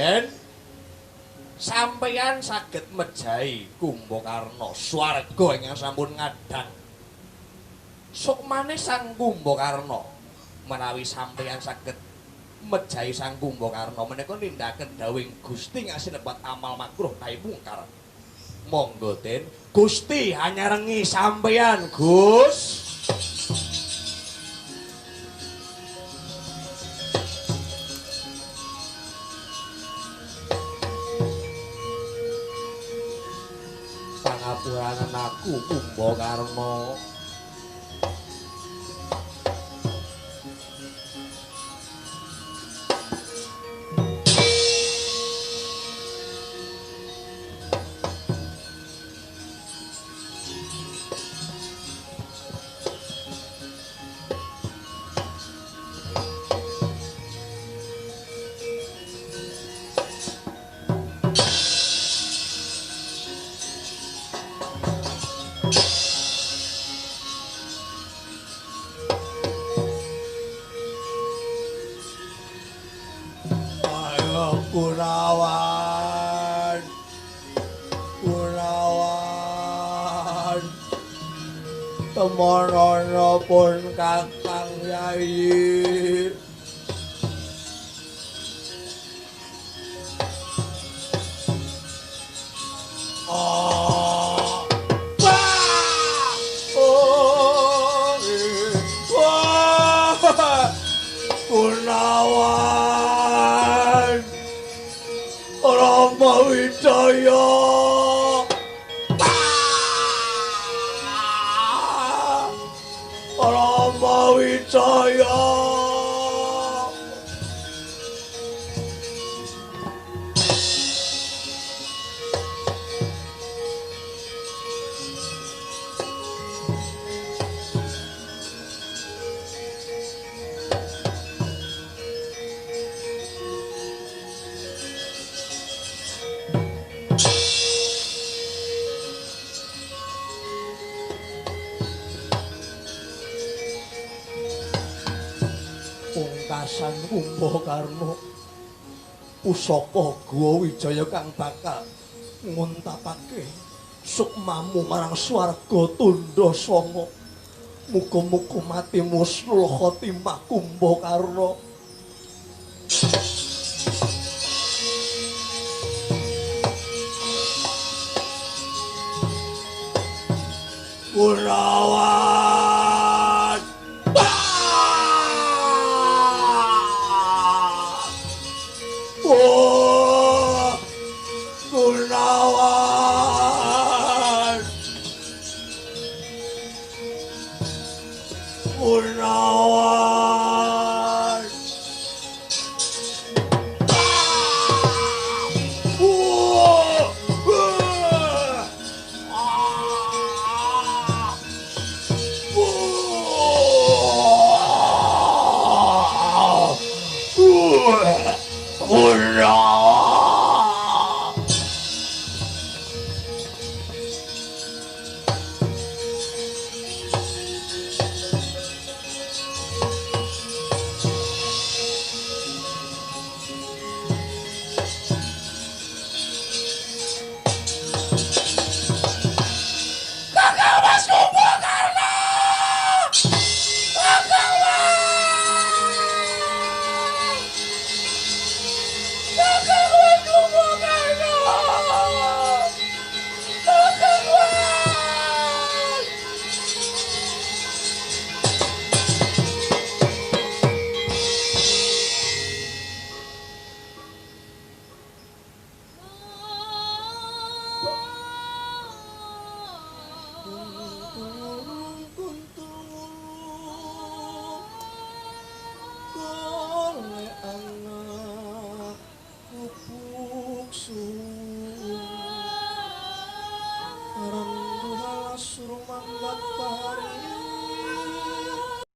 Den sampeyan saged mejahi Kumbakarna swarga ingkang sampun ngadhang. Sukmane Sang Kumbakarna menawi sampeyan saged mejahi Sang Kumbakarna menika nindakaken dawuhing Gusti ngasinebat amal makruh nahi mungkar. Monggo Den, Gusti hanyarengi sampeyan, Gus. Pangapuranen aku Kumbakarna. Gunawan temonono pun Kakang Yayi. Gunawan Rama Wijaya Rama Wijaya pungkasan Kumbakarna pusaka Guwa Wijaya kang bakal nguntapake sukmamu marang swarga tundha sanga. Muga-muga matimu sulh khotimah Kumbakarna. Gunawan Gunawan Gunawan